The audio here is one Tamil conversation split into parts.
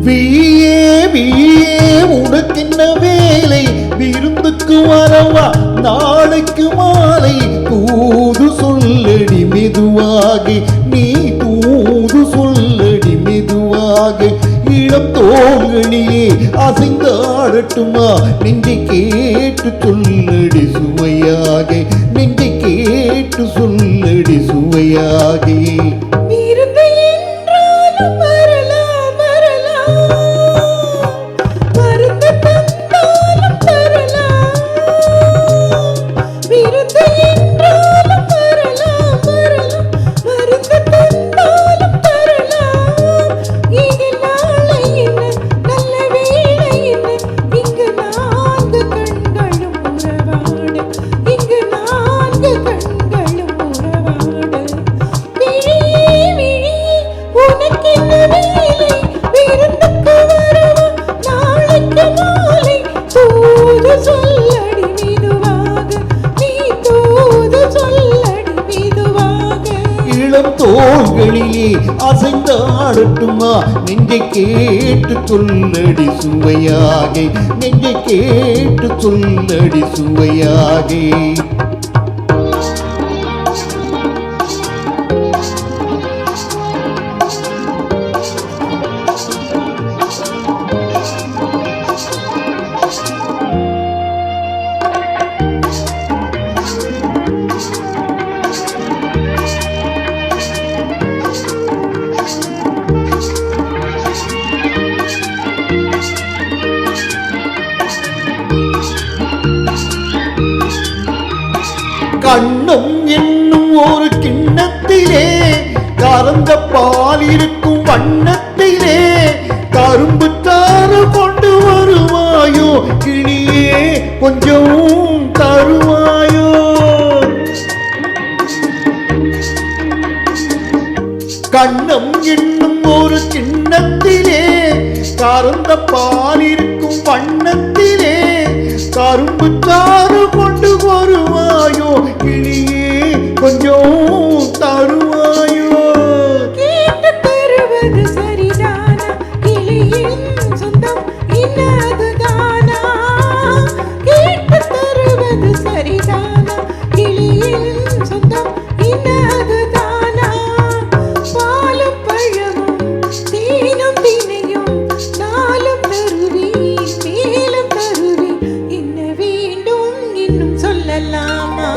வீயே வீயே உனக்கென்ன வேலை, விருந்துக்கு வரவா நாளைக்கு மாலை. தூது சொல்லடி மெதுவாக, நீ தூது சொல்லடி மெதுவாக. இளம் தோள்களிலே அசைந்தாடட்டுமா, நெஞ்சை கேட்டு சொல்லடி சுவையாக, நெஞ்சை கேட்டு சொல்லடி சுவையாக. தோள்களிலே அசைந்தாடட்டுமா, நெஞ்சை கேட்டு சொல்லடி சுவையாக, நெஞ்சை கேட்டு சொல்லடி சுவையாக. கண்ணம் என்னும் ஒரு கிண்ணத்திலே கறந்த பால் இருக்கும் வண்ணத்திலே கரும்பு தாறு கொண்டு வருவாயோ, கிளியே கொஞ்சம் தருவாயோ. கண்ணம் என்னும் ஒரு கிண்ணத்திலே கறந்த பால் இருக்கும் வண்ணத்திலே கரும்பு தாறு கொண்டு வருவாயோ, கிளியே கொஞ்சம் தருவாயோ. கேட்டு தருவது சரிதானா, கிளியின் சொந்தம் இன்னாதுதானா. கேட்டு தருவது சரிதானா, கிளியின் சொந்தம் இன்னாதுதானா. பாலும் பழமும் தேனும் தினையும் நாளும் தருவி மேலும் தருவி, என்ன வேண்டும் இன்னும் சொல்லலாமா.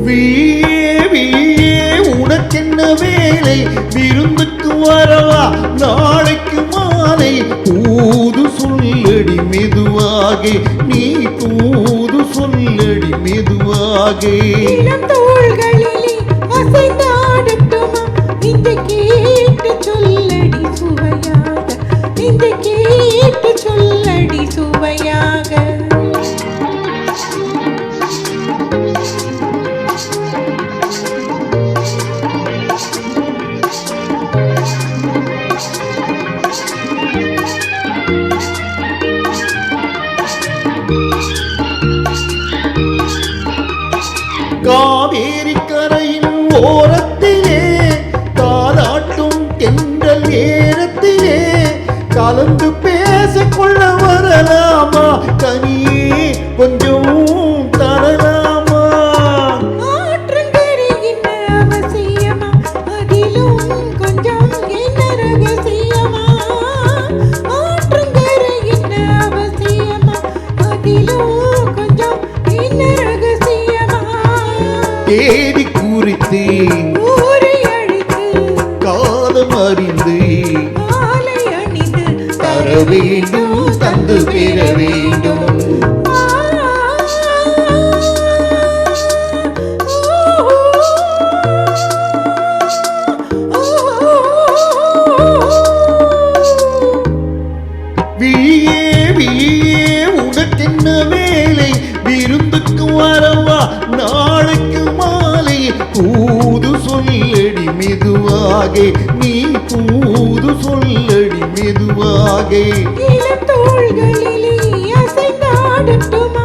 வீயே வீயே உனக்கென்ன வேலை, விருந்துக்கு வரவா நாளைக்கு மாலை. தூது சொல்லடி மெதுவாக, நீ தூது சொல்லடி மெதுவாக. இளம் தோள்களிலே அசைந்தாடட்டுமா, இந்த கேட்டு சொல்லடி சுவையாக, இந்த கேட்டு சொல்லடி சுவையாக. காவேரி கரையின் ஓரத்திலே தாலாட்டும் தென்றல் நேரத்திலே கலந்து பேசிக்கொள்ள வரலாமா, கனியே கொஞ்சம் தரலாமா. ஆற்றங்கரையின் அவசியமா, அதிலும் கொஞ்சம் என்ன ரகசியமா. ஆற்றங்கரையின் அவசியமா, அதிலும் கொஞ்சம் என்ன ரகசியமா. தேடி குறித்து ஊரை அழைத்து காலம் அறிந்து மாலை அணிந்து தர வேண்டும், தந்து பெற வேண்டும். வீயே வீயே உனக்கென்ன வேலை, விருந்துக்கு வரவா நாளைக்கு மெதுவாக இளம் தோள்களிலே அசைந்தாடட்டுமா